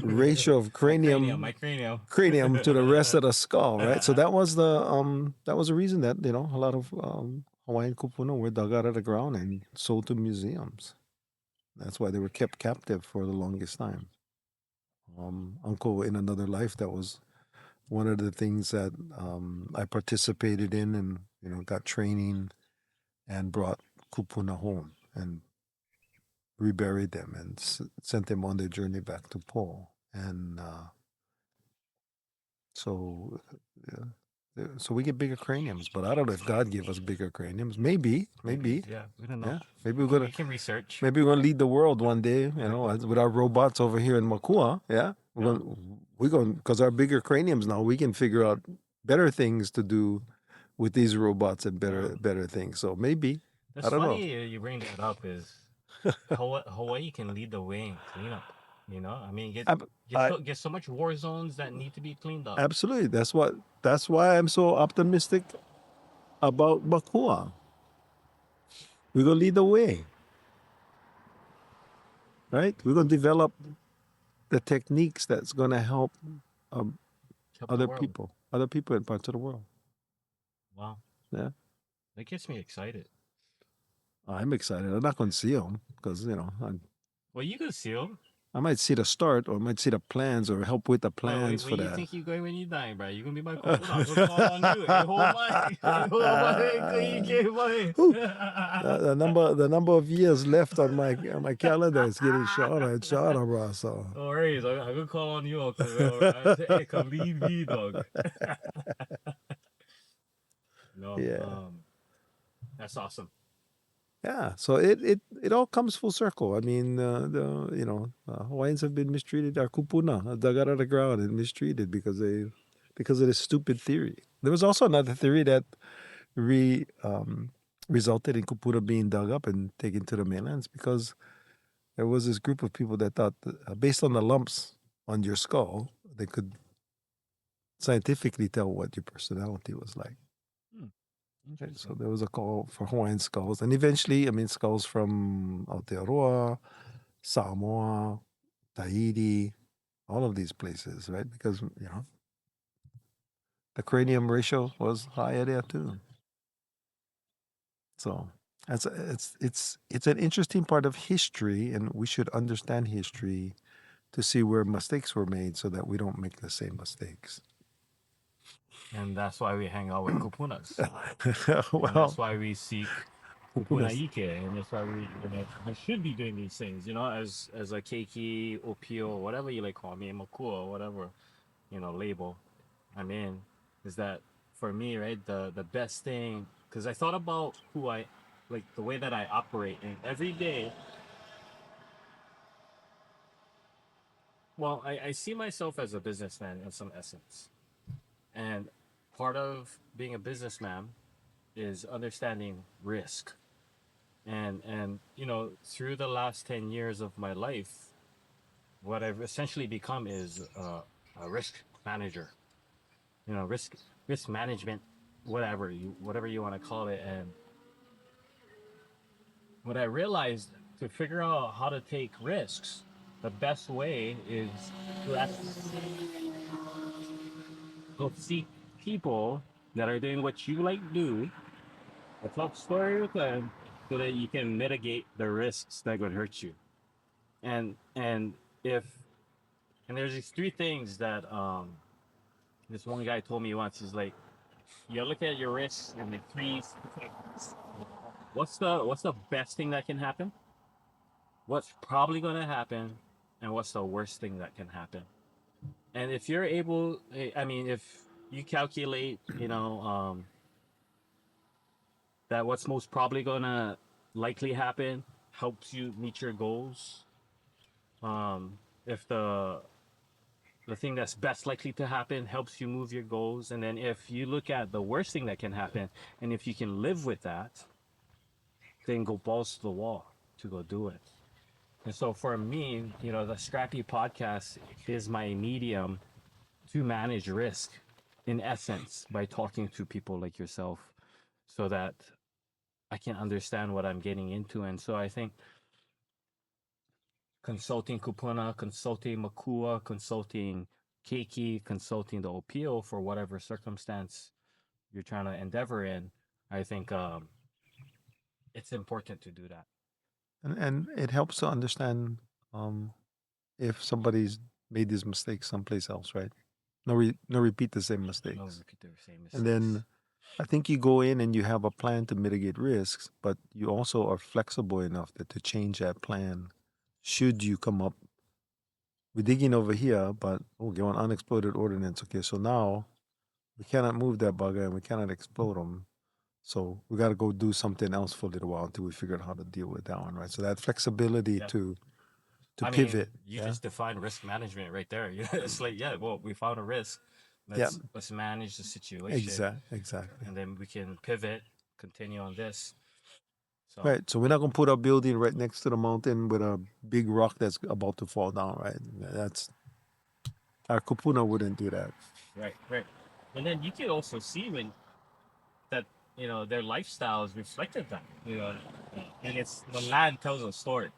ratio of My cranium. cranium to the rest of the skull, right? So that was the reason that a lot of Hawaiian kupuna were dug out of the ground and sold to museums. That's why they were kept captive for the longest time. Uncle, in another life, that was one of the things that I participated in, and got training and brought kupuna home and reburied them and sent them on their journey back to Po. And so, so we get bigger craniums, but I don't know if God gave us bigger craniums. Maybe. Yeah, we don't know. Yeah, maybe we're gonna We can research. maybe we're gonna lead the world one day. With our robots over here in Makua. Yeah, we're going because our bigger craniums now we can figure out better things to do with these robots and better things. So maybe That's I don't know. funny you bring that up. Is Hawaii can lead the way in cleanup? I mean, get so much war zones that need to be cleaned up. Absolutely. That's why I'm so optimistic about Makua. We're gonna lead the way. Right? We're gonna develop the techniques that's gonna help Help the other world. people in parts of the world. Wow, Yeah. that gets me excited. I'm excited. I'm not gonna see them because Well, you can seal. I might see the start or I might see the plans or help with the plans Where for you that. think you're going when you're dying, bro? You're gonna be my kupuna. I'm gonna call on you. Hey, hold my. Whew. The number of years left on my calendar is getting shorter and shorter, bro. So No worries. I'm gonna call on you, Uncle Will. Hey, come lead me, dog. yeah. That's awesome. Yeah, so it all comes full circle. I mean, Hawaiians have been mistreated. Our kupuna dug out of the ground and mistreated because of this stupid theory. There was also another theory that resulted in kupuna being dug up and taken to the mainlands because there was this group of people that thought that, based on the lumps on your skull, they could scientifically tell what your personality was like. So there was a call for Hawaiian skulls, and eventually, I mean, skulls from Aotearoa, Samoa, Tahiti, all of these places, right? Because the cranium ratio was higher there too. So it's an interesting part of history, and we should understand history to see where mistakes were made, so that we don't make the same mistakes. And that's why we hang out with kupunas. And Well, that's why we seek Kupunas. Kupunaike, and that's why we should be doing these things, as a keiki, opio, whatever you like call me, makua, whatever, label I'm in, is that for me, right, the best thing, because I thought about who I, like the way that I operate, and every day, well, I see myself as a businessman in some essence, and part of being a businessman is understanding risk. And through the last 10 years of my life, what I've essentially become is a risk manager, risk management, whatever you want to call it. And what I realized, to figure out how to take risks, the best way is to go seek people that are doing what you like to do, a talk story with them, so that you can mitigate the risks that could hurt you. And if and there's these three things that this one guy told me once. He's like, you look at your risks and the three things. What's the best thing that can happen? What's probably going to happen? And what's the worst thing that can happen? And if you're able, I mean, if you calculate, that what's most probably going to likely happen helps you meet your goals. If the thing that's best likely to happen helps you move your goals, and then if you look at the worst thing that can happen, and if you can live with that, then go balls to the wall to go do it. And so for me, the Scrappy podcast is my medium to manage risk, in essence, by talking to people like yourself, so that I can understand what I'm getting into. And so I think consulting Kupuna, consulting Makua, consulting Keiki, consulting the OPO for whatever circumstance you're trying to endeavor in, I think it's important to do that. And it helps to understand um, if somebody's made these mistakes someplace else, right? No repeat the same No mistakes. repeat the same And mistakes. then I think you go in and you have a plan to mitigate risks, but you also are flexible enough to change that plan should you come up. We're digging over here, but get an unexploded ordnance. Okay, so now we cannot move that bugger and we cannot explode them. So we got to go do something else for a little while until we figure out how to deal with that one, right? So that flexibility Yeah. to I mean, pivot. you Yeah. just define risk management right there. It's like, yeah, well, we found a risk. Yeah. Let's manage the situation, Exactly. and then we can pivot, continue on this. So Right. So we're not gonna put a building right next to the mountain with a big rock that's about to fall down, right? That's our kupuna wouldn't do that. right. And then you can also see when that their lifestyles reflected that. And it's the land tells a story.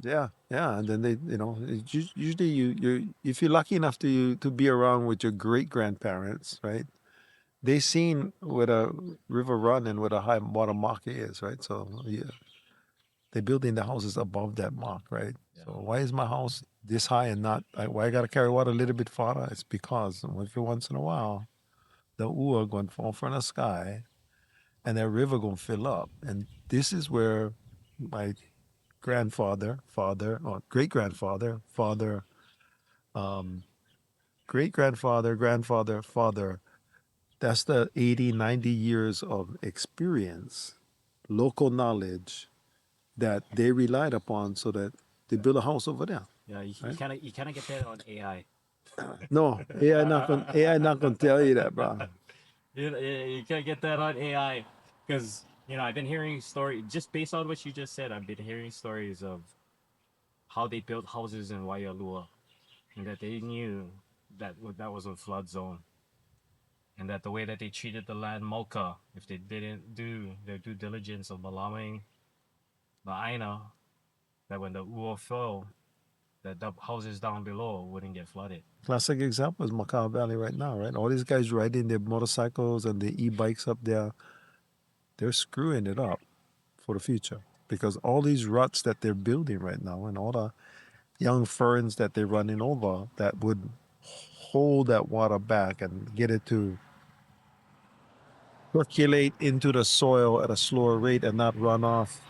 Yeah. And then usually you if you're lucky enough to be around with your great grandparents, right? They seen what a river run and what a high water mark is, right? So yeah, they're building the houses above that mark, right? Yeah. So why is my house this high and not? Why I got to carry water a little bit farther? It's because every once in a while, the ua going to fall from the sky, and that river going to fill up. And this is where my grandfather, father, or great grandfather, father, um, great grandfather, grandfather, father. That's the 80, 90 years of experience, local knowledge that they relied upon so that they built a house over there. Yeah, you Right? kind of you kind of get that on AI. No, AI not gonna tell you that, bro. You can't get that on AI, because I've been hearing stories just based on what you just said. I've been hearing stories of how they built houses in Waialua, and that they knew that was a flood zone, and that the way that they treated the land Mocha, if they didn't do their due diligence of allowing the ʻāina, that when the ua fell, that the houses down below wouldn't get flooded. Classic example is Makua Valley right now, right? All these guys riding their motorcycles and their e-bikes up there, they're screwing it up for the future because all these ruts that they're building right now and all the young ferns that they're running over that would hold that water back and get it to percolate into the soil at a slower rate and not run off,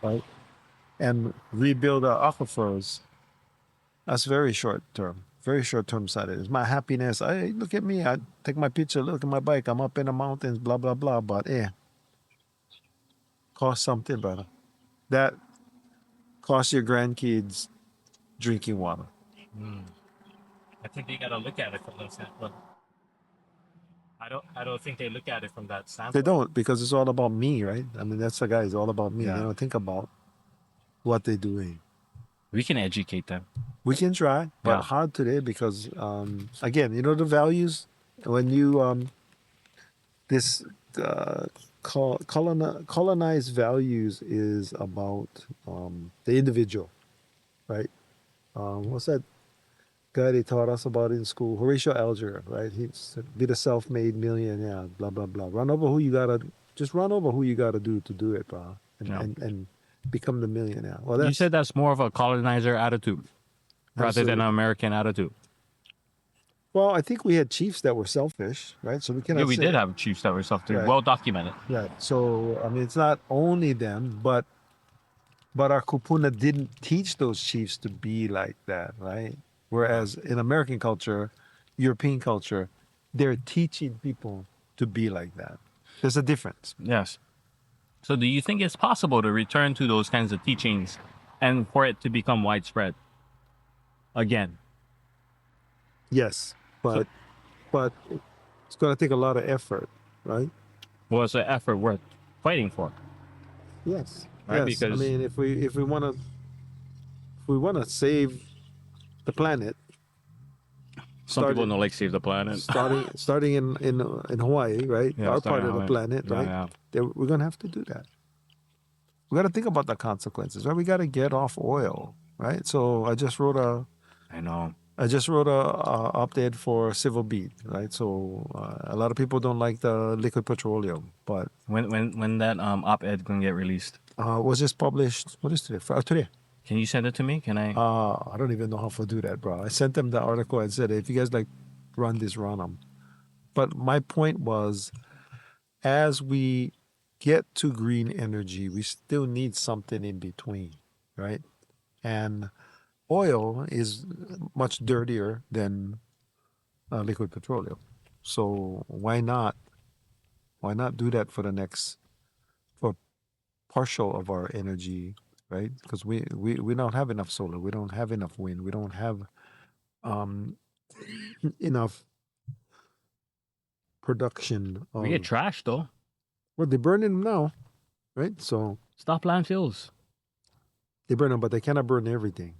right? And rebuild our aquifers. That's very short term sighted. It's my happiness. Look at me. I take my picture. Look at my bike. I'm up in the mountains. Blah blah blah. But cost something, brother. That costs your grandkids drinking water. I think they gotta look at it from that standpoint. I don't think they look at it from that standpoint. They don't, because it's all about me, right? I mean, that's the guy. It's all about me. Yeah. They don't think about what they're doing. We can educate them. We can try, but Yeah. hard today because, again, the values when you this colonized values is about the individual, right? What's that guy they taught us about in school? Horatio Alger, right? He said, "Be the self-made millionaire." Blah blah blah. Run over who you gotta do to do it, bro, and become the millionaire. Well, You said that's more of a colonizer attitude rather than Absolutely. an American attitude. Well, I think we had chiefs that were selfish, right? So we cannot. Yeah, we say, did have chiefs that were something Right. well documented. Right. So I mean, it's not only them, but our kupuna didn't teach those chiefs to be like that, right? Whereas in American culture, European culture, they're teaching people to be like that. There's a difference. Yes. So do you think it's possible to return to those kinds of teachings and for it to become widespread again? Yes, but it's going to take a lot of effort, right? Was the effort worth fighting for? Yes. Right, Yes. I because- mean, if we want to save the planet, Some people don't like save the planet. starting in Hawaii, right? Yeah, Our starting part of in the Hawaii. planet, Yeah, right? yeah. We're gonna have to do that. We got to think about the consequences, right? We got to get off oil, right? So I just wrote a I know. op-ed for Civil Beat, right? So a lot of people don't like the liquid petroleum, but When that op-ed can get released, was just published. What is today? Today. can you send it to me? Can I? I don't even know how to do that, bro. I sent them the article and said, if you guys like run them. But my point was, as we get to green energy, we still need something in between, right? And oil is much dirtier than liquid petroleum. So why not do that for partial of our energy, right? Because we don't have enough solar, we don't have enough wind, we don't have enough production of, We get trashed though. well, they're burning them now, right? So Stop landfills. they burn them, but they cannot burn everything,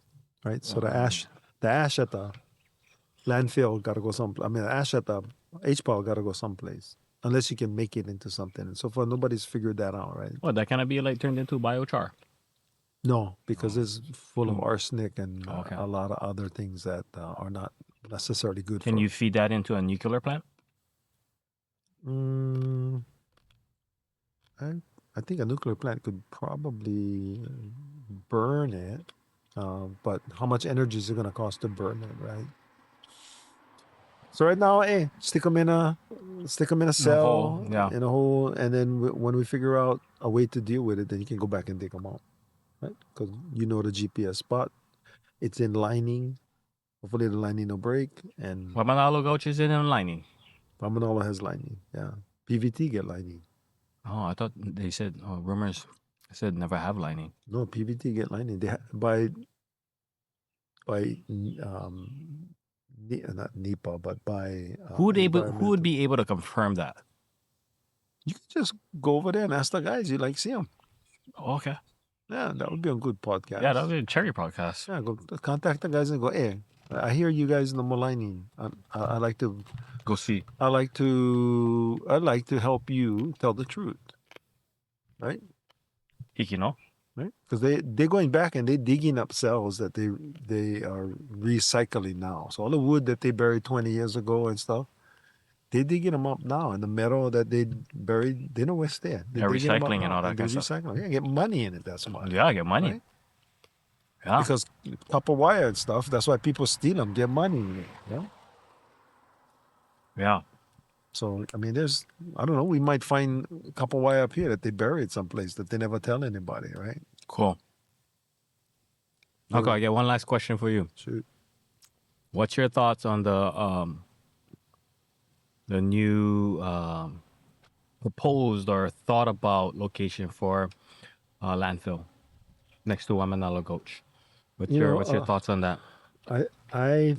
right? So the ash at the landfill got to go some. I mean, the ash at the H-Power got to go someplace, unless you can make it into something. And so far, nobody's figured that out, right? What, that cannot be like turned into biochar? No, because it's full of arsenic and Okay. a lot of other things that are not necessarily good. Can you feed that into a nuclear plant? I think a nuclear plant could probably burn it, but how much energy is it going to cost to burn it, right? So right now, stick them in a cell, hole, yeah. in a hole, and then when we figure out a way to deal with it, then you can go back and dig them out, right? Because the GPS spot, it's in lining. Hopefully the lining will break, and Wamanalo gauge is in lining. Pamanala has lining. Yeah, PVT get lining. Oh, I thought they said rumors said never have lining. No, PVT get lining. They by not NEPA, but by Who would be able to confirm that? You can just go over there and ask the guys. You like see them. Oh, okay. Yeah, that would be a good podcast. Yeah, that would be a cherry podcast. Yeah, go contact the guys and go. Hey, I hear you guys in the lining. I like to Go see. I like to help you tell the truth, right? Hikino. Right? Because they're going back and they're digging up cells that they are recycling now. So all the wood that they buried 20 years ago and stuff, they're digging them up now. And the metal that they buried, they know what's there. They're digging them up recycling and now, all that they're kind of stuff. recycling. Yeah, get money in it. That's why. Yeah, I get money. Right? Yeah. Because copper wire and stuff. That's why people steal them. Get money in it. Yeah. Yeah. So I mean, I don't know. We might find a couple way up here that they buried someplace that they never tell anybody, right? Cool. Okay, I get one last question for you. Shoot. What's your thoughts on the new proposed or thought about location for landfill next to Wamanalo Gulch? What's You your know, thoughts on that? I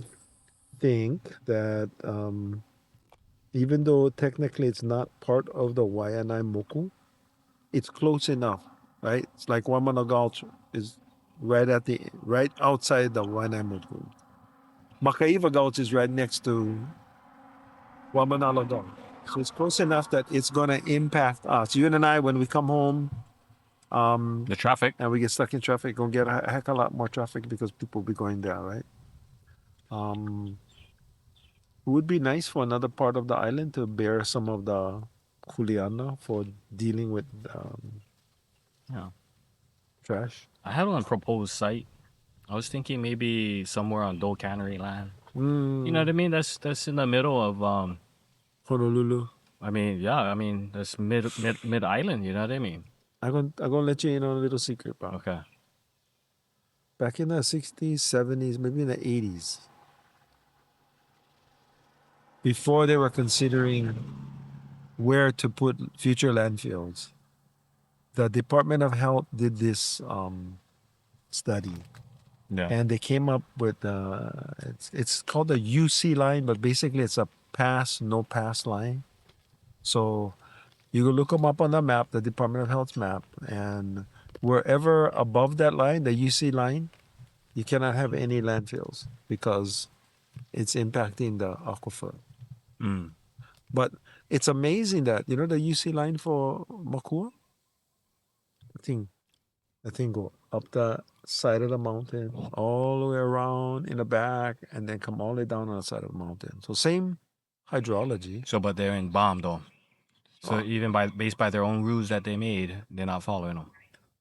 think that even though technically it's not part of the Waianae Moku, it's close enough, right? It's like Wamana Gulch is right outside the Waianae Moku. Makaiva Gulch is right next to Wamanalo Gulch. So it's close enough that it's gonna impact us. You and I, when we come home, The traffic. and we get stuck in traffic, gonna get a heck of a lot more traffic because people will be going there, right? It would be nice for another part of the island to bear some of the kuleana for dealing with Yeah. trash. I had one proposed site. I was thinking maybe somewhere on Dole Cannery land. You know what I mean? That's in the middle of Honolulu. I mean that's mid island, you know what I mean? I'm gonna let you in on a little secret, bro. Okay. Back in the 60s, 70s, maybe in the 80s, before they were considering where to put future landfills, the Department of Health did this study, Yeah. and they came up with it's called the UC line, but basically it's a no pass line. So you can look them up on the map, the Department of Health's map, and wherever above that line, the UC line, you cannot have any landfills because it's impacting the aquifer. Mm. But it's amazing that the UC line for Makua, the thing go up the side of the mountain, all the way around in the back, and then come all the way down on the side of the mountain. So same hydrology. So but they're in bomb though. So even based by their own rules that they made, they're not following them.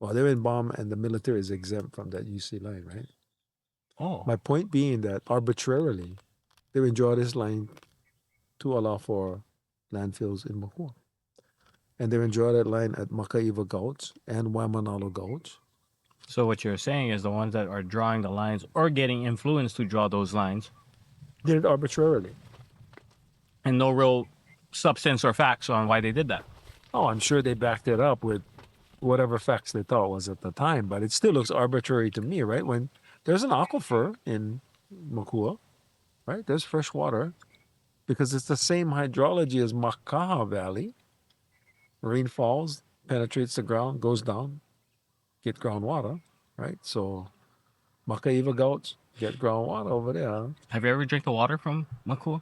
Well, they're in bomb, and the military is exempt from that UC line, right? Oh. My point being that arbitrarily, they would draw this line to allow for landfills in Makua. And they would draw that line at Makaiva Gulch and Waimanalo Gulch. So what you're saying is the ones that are drawing the lines or getting influenced to draw those lines, Did it arbitrarily. and no real substance or facts on why they did that. Oh, I'm sure they backed it up with whatever facts they thought was at the time, but it still looks arbitrary to me, right? When there's an aquifer in Makua, right? There's fresh water because it's the same hydrology as Makaha Valley. Rain falls, penetrates the ground, goes down, get groundwater, right? So Makaiva Gulch, get groundwater over there. Have you ever drank the water from Makua?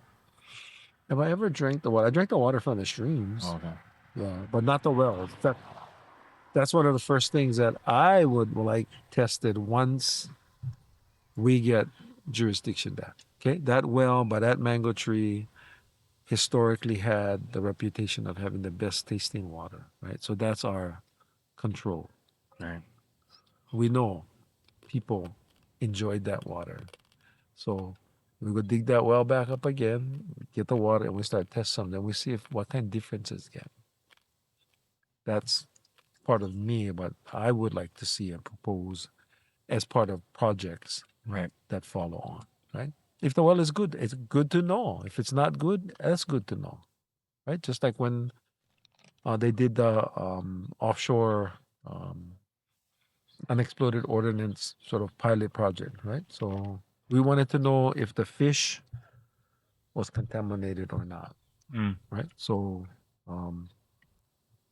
Have I ever drank the water? I drank the water from the streams. Oh, okay. Yeah, but not the wells. That's one of the first things that I would like tested once we get jurisdiction back. Okay, that well by that mango tree historically had the reputation of having the best tasting water, right? So that's our control. Right. We know people enjoyed that water. So we go dig that well back up again, get the water, and we start test some. Then we see what kind of differences get. That's part of me, but I would like to see and propose as part of projects Right. that follow on, right? If the well is good, it's good to know. If it's not good, that's good to know, right? Just like when they did the offshore unexploded ordnance sort of pilot project, right? So we wanted to know if the fish was contaminated or not, right? So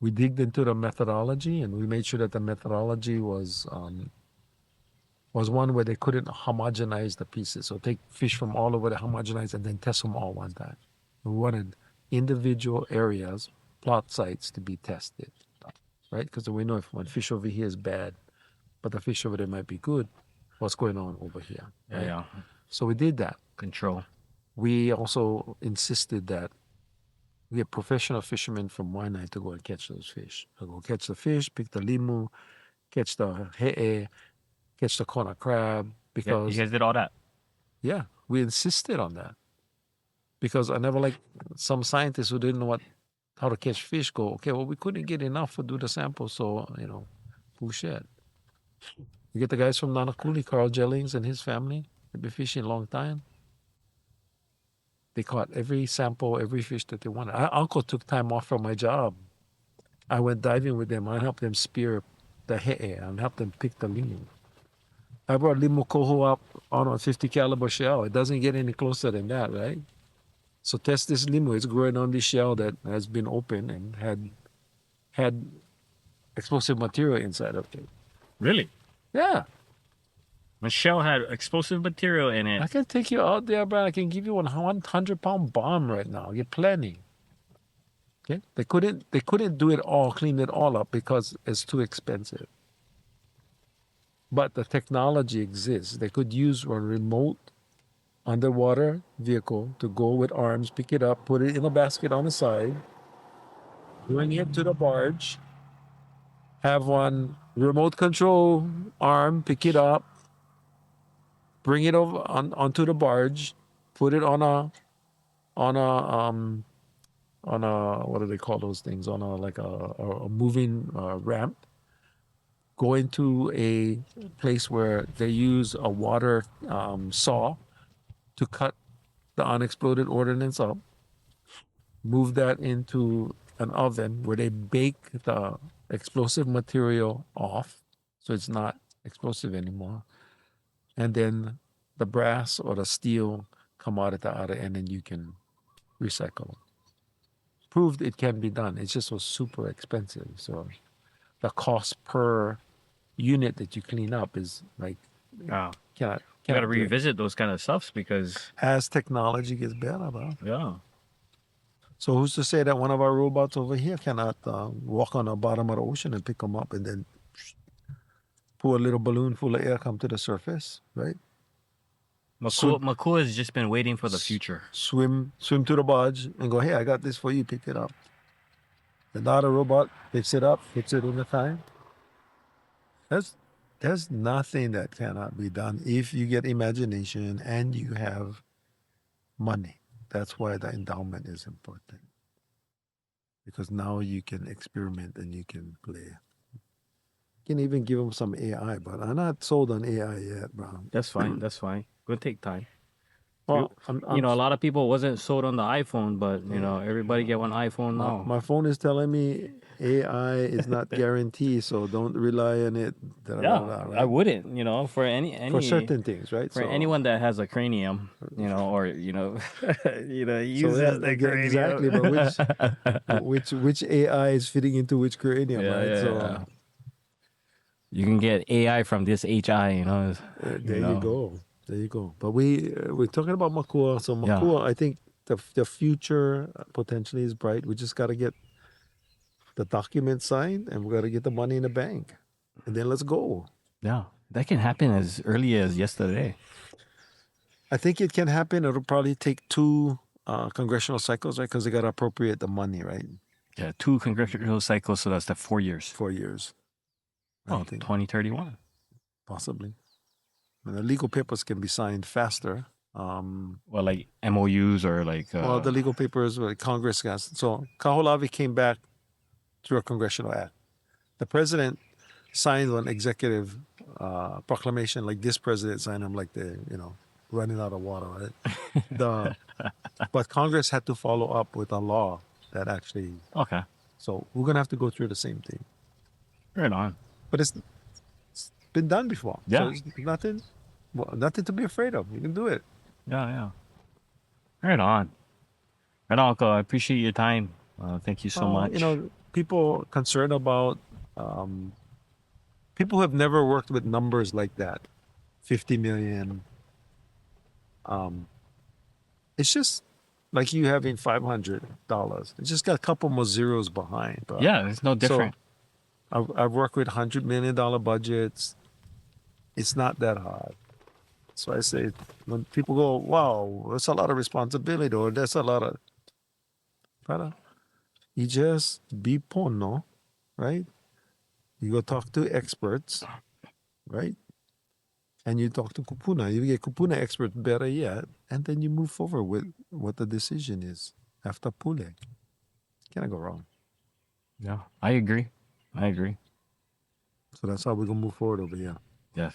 we digged into the methodology, and we made sure that the methodology was one where they couldn't homogenize the pieces. So take fish from all over, the homogenize, and then test them all one time. We wanted individual areas, plot sites to be tested, right? Because we know if one fish over here is bad, but the fish over there might be good, what's going on over here? Yeah, Right? yeah. So we did that. Control. We also insisted that we get professional fishermen from Waianae to go and catch those fish. So go catch the fish, pick the limu, catch the he'e, catch the kona crab, Yeah, because you guys did all that. yeah, we insisted on that. Because I never like some scientists who didn't know how to catch fish go, okay, well, we couldn't get enough to do the sample, so, bullshit. You get the guys from Nanakuli, Carl Jellings and his family, they've been fishing a long time. They caught every sample, every fish that they wanted. Uncle took time off from my job. I went diving with them. I helped them spear the he'e and helped them pick the limu. I brought limu koho up on a 50 caliber shell. It doesn't get any closer than that, right? So test this limu. It's growing on this shell that has been open and had explosive material inside of it. Really? Yeah. My shell had explosive material in it. I can take you out there, bro. I can give you 100-pound bomb right now. Get plenty. Okay? They couldn't do it all, clean it all up because it's too expensive. But the technology exists. They could use a remote underwater vehicle to go with arms, pick it up, put it in a basket on the side, bring it to the barge, have one remote control arm, pick it up, bring it over onto the barge, put it on a what do they call those things? On a moving ramp. Go into a place where they use a water saw to cut the unexploded ordnance up. Move that into an oven where they bake the explosive material off, so it's not explosive anymore. And then the brass or the steel come out at the other end, and you can recycle it. Proved it can be done. It just was super expensive. So the cost per unit that you clean up is like Oh. cannot You got to do it. revisit those kind of stuffs because, As technology gets better, bro. yeah. So who's to say that one of our robots over here cannot walk on the bottom of the ocean and pick them up and then pull a little balloon full of air come to the surface, right? Makua has just been waiting for the future. Swim to the barge and go, hey, I got this for you, pick it up. The Nada robot picks it up, puts it in the time. There's nothing that cannot be done if you get imagination and you have money. That's why the endowment is important. Because now you can experiment and you can play. You can even give them some AI, but I'm not sold on AI yet, bro. That's fine. That's fine. Gonna take time. Well, A lot of people wasn't sold on the iPhone, but everybody get one iPhone now. my phone is telling me AI is not guaranteed, so don't rely on it. Yeah, I wouldn't. For any For certain things, right? for anyone that has a cranium, or uses the cranium. Exactly, but which AI is fitting into which cranium, Yeah, right? yeah, So yeah. You can get AI from this HI, there you go. There you go. But we're talking about Makua. So Makua, I think the future potentially is bright. We just got to get the document signed and we got to get the money in the bank, and then let's go. Yeah, that can happen as early as yesterday. I think it can happen. It'll probably take 2 congressional cycles, right? Because they got to appropriate the money, right? Yeah, 2 congressional cycles, so that's 4 years. 4 years. Oh, 2031. Possibly. And the legal papers can be signed faster. Well, like MOUs or like. Well, the legal papers, like Congress has. So Kaholavi came back through a congressional act. The president signed an executive proclamation, like this president signed them, like they're running out of water, right? But Congress had to follow up with a law that actually. Okay. So we're gonna have to go through the same thing. Right on. But it's been done before. Yeah. So it's nothing to be afraid of. You can do it. Yeah, yeah. Right on. Right on, Uncle. I appreciate your time. Thank you so much. People concerned about people who have never worked with numbers like that, 50 million. It's just like you having $500. It's just got a couple more zeros behind. But Yeah, it's no different. So I've worked with $100 million budgets. It's not that hard. So I say, when people go, wow, that's a lot of responsibility, or that's a lot of, brother, you just be pono, right? You go talk to experts, right? and you talk to kupuna. You get kupuna experts, better yet, and then you move forward with what the decision is after pule. Can't go wrong. Yeah, I agree. So that's how we're gonna move forward over here. Yes.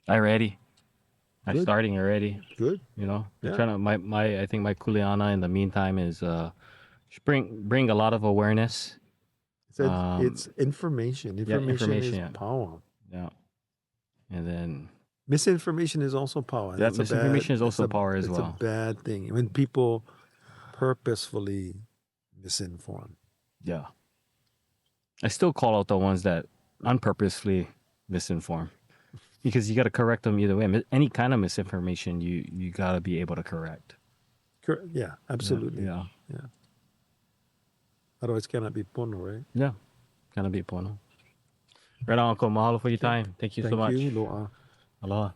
I ready. I'm Good. starting already. Good. You know, Yeah. trying to I think my kuleana in the meantime is bring a lot of awareness. It's information. Information is yeah. power. Yeah. And then Misinformation is also power. that misinformation is also power as well. It's a bad thing when people purposefully misinform. Yeah. I still call out the ones that unpurposely misinform. Because you got to correct them either way. Any kind of misinformation, you got to be able to correct. Yeah, absolutely. Yeah. Otherwise, cannot be pono, right? Yeah. Cannot be pono. Right on, Uncle. Mahalo for your time. Thank you so much. Thank you, Loa. Aloha.